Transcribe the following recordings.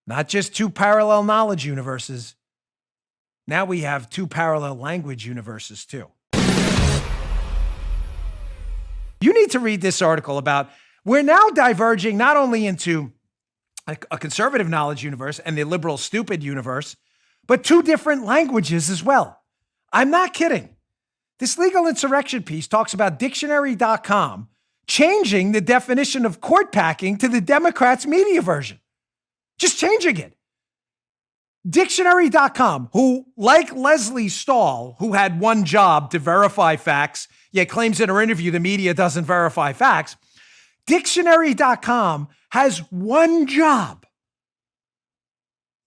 Not just two parallel knowledge universes. Now we have two parallel language universes too. You need to read this article about, we're now diverging not only into a conservative knowledge universe and the liberal stupid universe, but two different languages as well. I'm not kidding. This legal insurrection piece talks about dictionary.com changing the definition of court packing to the Democrats' media version. Just changing it. Dictionary.com, who, like Leslie Stahl, who had one job to verify facts, yet claims in her interview the media doesn't verify facts, Dictionary.com has one job.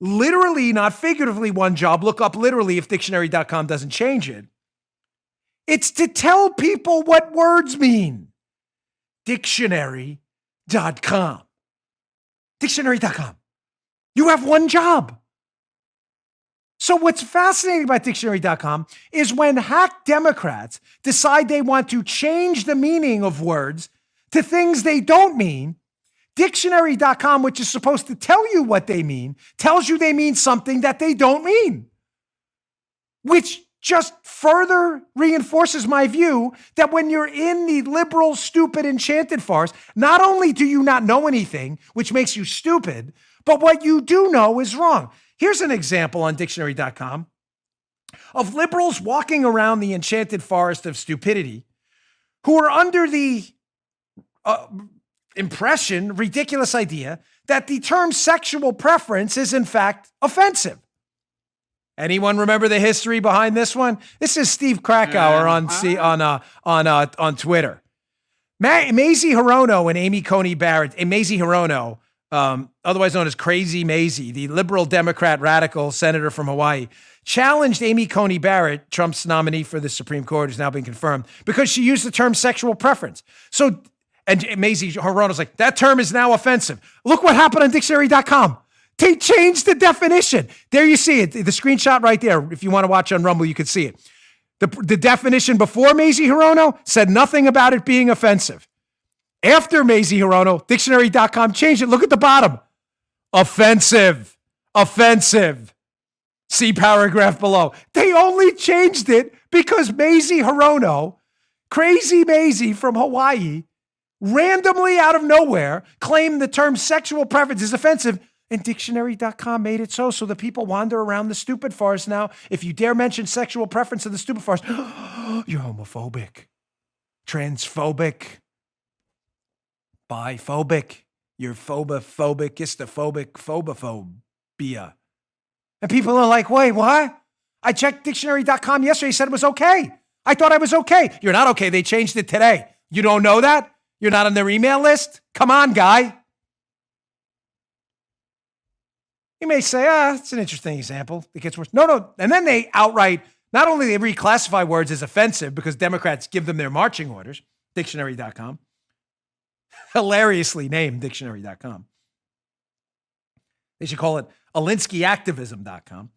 Literally, not figuratively one job. Look up literally if Dictionary.com doesn't change it. It's to tell people what words mean. Dictionary.com. Dictionary.com. You have one job. So what's fascinating about Dictionary.com is when hack Democrats decide they want to change the meaning of words to things they don't mean, Dictionary.com, which is supposed to tell you what they mean, tells you they mean something that they don't mean, which just further reinforces my view that when you're in the liberal, stupid, enchanted farce, not only do you not know anything, which makes you stupid, but what you do know is wrong. Here's an example on dictionary.com of liberals walking around the enchanted forest of stupidity who are under the impression, ridiculous idea, that the term sexual preference is in fact offensive. Anyone remember the history behind this one? This is Steve Krakauer on Twitter. Mazie Hirono and Amy Coney Barrett, and Mazie Hirono, otherwise known as Crazy Mazie, the liberal Democrat radical senator from Hawaii, challenged Amy Coney Barrett, Trump's nominee for the Supreme Court, who's now been confirmed, because she used the term sexual preference. And Mazie Hirono's like, that term is now offensive. Look what happened on dictionary.com. They changed the definition. There you see it. The screenshot right there. If you want to watch on Rumble, you can see it. The definition before Mazie Hirono said nothing about it being offensive. After Mazie Hirono, dictionary.com changed it. Look at the bottom. Offensive. Offensive. See paragraph below. They only changed it because Mazie Hirono, Crazy Mazie from Hawaii, randomly out of nowhere claimed the term sexual preference is offensive, and dictionary.com made it so the people wander around the stupid farce now. If you dare mention sexual preference in the stupid farce, you're homophobic, transphobic, biphobic, you're phobophobic, histophobic, phobophobia. And people are like, wait, what? I checked dictionary.com yesterday, said it was okay. I thought I was okay. You're not okay. They changed it today. You don't know that? You're not on their email list? Come on, guy. You may say, it's an interesting example. It gets worse. No. And then they outright, not only they reclassify words as offensive because Democrats give them their marching orders, dictionary.com, hilariously named dictionary.com. They should call it AlinskyActivism.com.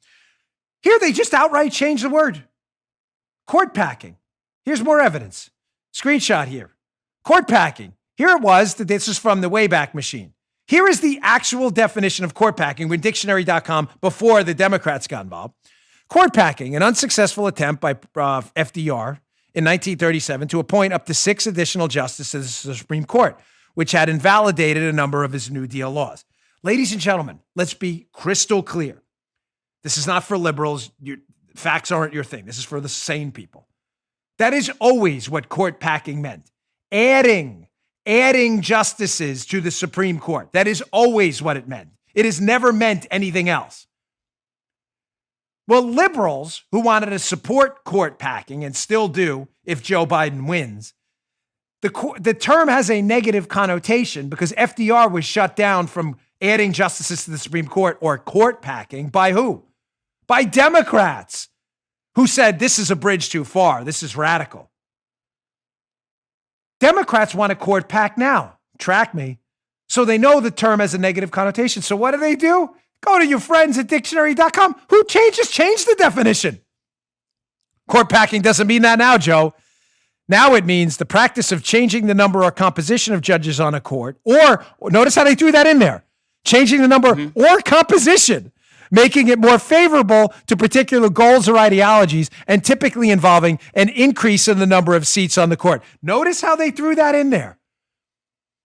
Here they just outright change the word. Court packing. Here's more evidence. Screenshot here. Court packing. Here it was. This is from the Wayback Machine. Here is the actual definition of court packing with dictionary.com before the Democrats got involved. Court packing, an unsuccessful attempt by FDR in 1937 to appoint up to 6 additional justices to the Supreme Court, which had invalidated a number of his New Deal laws. Ladies and gentlemen, let's be crystal clear. This is not for liberals. Facts aren't your thing. This is for the sane people. That is always what court packing meant. Adding justices to the Supreme Court. That is always what it meant. It has never meant anything else. Well, liberals who wanted to support court packing and still do if Joe Biden wins, the term has a negative connotation because FDR was shut down from adding justices to the Supreme Court or court packing by who? By Democrats who said this is a bridge too far. This is radical. Democrats want a court pack now. Track me. So they know the term has a negative connotation. So what do? Go to your friends at dictionary.com. Who changed the definition? Court packing doesn't mean that now, Joe. Now it means the practice of changing the number or composition of judges on a court, or notice how they threw that in there, changing the number or composition, making it more favorable to particular goals or ideologies, and typically involving an increase in the number of seats on the court. Notice how they threw that in there.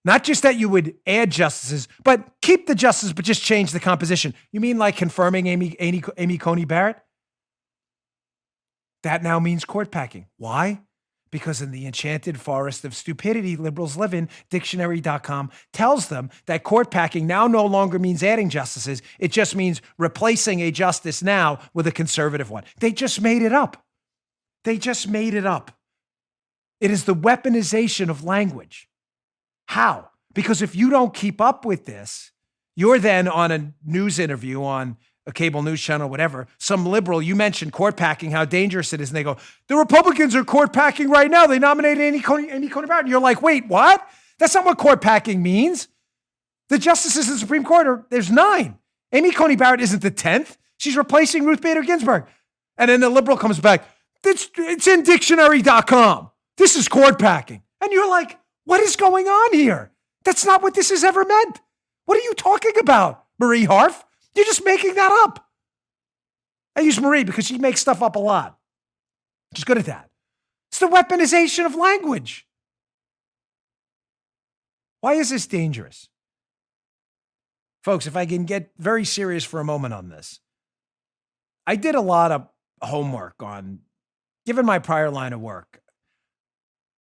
Not just that you would add justices, but keep the justices, but just change the composition. You mean like confirming Amy Coney Barrett? That now means court packing. Why? Because in the enchanted forest of stupidity liberals live in, dictionary.com tells them that court packing now no longer means adding justices. It just means replacing a justice now with a conservative one. They just made it up. They just made it up. It is the weaponization of language. How? Because if you don't keep up with this, you're then on a news interview on a cable news channel, whatever, some liberal, you mentioned court packing, how dangerous it is. And they go, the Republicans are court packing right now. They nominated Amy Coney Barrett. And you're like, wait, what? That's not what court packing means. The justices of the Supreme Court, there's 9. Amy Coney Barrett isn't the 10th. She's replacing Ruth Bader Ginsburg. And then the liberal comes back, it's in dictionary.com. This is court packing. And you're like, what is going on here? That's not what this has ever meant. What are you talking about, Marie Harf? You're just making that up. I use Marie because she makes stuff up a lot. She's good at that. It's the weaponization of language. Why is this dangerous? Folks, if I can get very serious for a moment on this, I did a lot of homework on, given my prior line of work,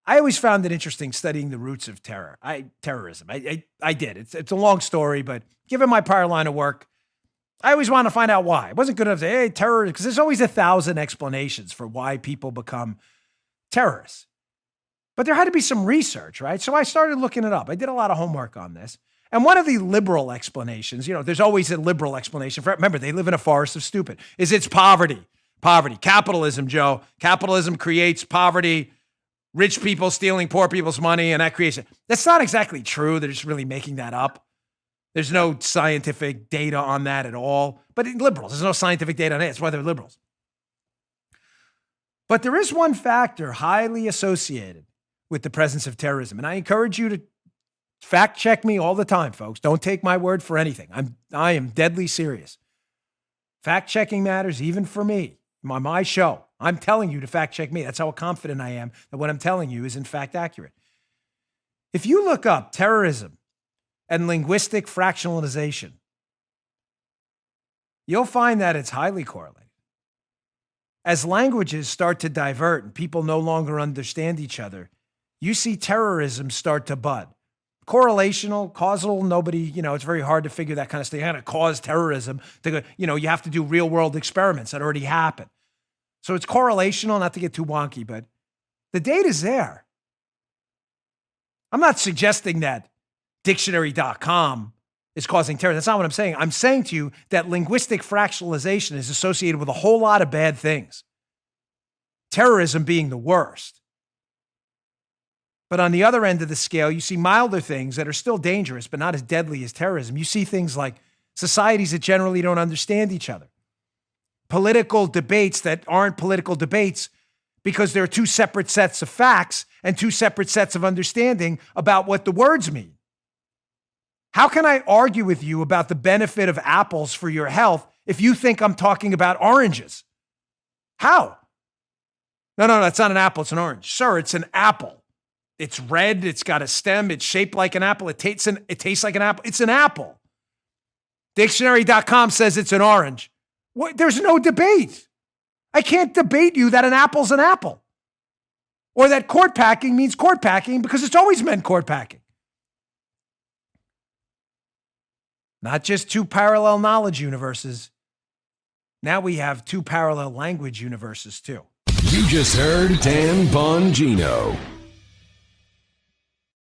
I always found it interesting studying the roots of terrorism. I did. It's a long story, but given my prior line of work, I always want to find out why. It wasn't good enough to say, hey, terror, because there's always 1,000 explanations for why people become terrorists. But there had to be some research, right? So I started looking it up. I did a lot of homework on this. And one of the liberal explanations, there's always a liberal explanation for it. Remember, they live in a forest of stupid. Is it's poverty. Poverty. Capitalism, Joe. Capitalism creates poverty. Rich people stealing poor people's money, and that creates it. That's not exactly true. They're just really making that up. There's no scientific data on that at all. But liberals, there's no scientific data on it. That's why they're liberals. But there is one factor highly associated with the presence of terrorism. And I encourage you to fact check me all the time, folks. Don't take my word for anything. I am deadly serious. Fact checking matters even for me. On my show, I'm telling you to fact check me. That's how confident I am that what I'm telling you is in fact accurate. If you look up terrorism and linguistic fractionalization, you'll find that it's highly correlated. As languages start to divert and people no longer understand each other, you see terrorism start to bud. Correlational, causal, nobody, it's very hard to figure that kind of stuff. How to cause terrorism to go, you have to do real world experiments that already happen. So it's correlational, not to get too wonky, but the data's there. I'm not suggesting that dictionary.com is causing terror. That's not what I'm saying. I'm saying to you that linguistic fractionalization is associated with a whole lot of bad things. Terrorism being the worst. But on the other end of the scale, you see milder things that are still dangerous, but not as deadly as terrorism. You see things like societies that generally don't understand each other. Political debates that aren't political debates because there are 2 separate sets of facts and 2 separate sets of understanding about what the words mean. How can I argue with you about the benefit of apples for your health if you think I'm talking about oranges? How? No, that's not an apple. It's an orange. Sir, it's an apple. It's red. It's got a stem. It's shaped like an apple. It tastes like an apple. It's an apple. Dictionary.com says it's an orange. What? There's no debate. I can't debate you that an apple's an apple. Or that court packing means court packing because it's always meant court packing. Not just 2 parallel knowledge universes. Now we have 2 parallel language universes too. You just heard Dan Bongino.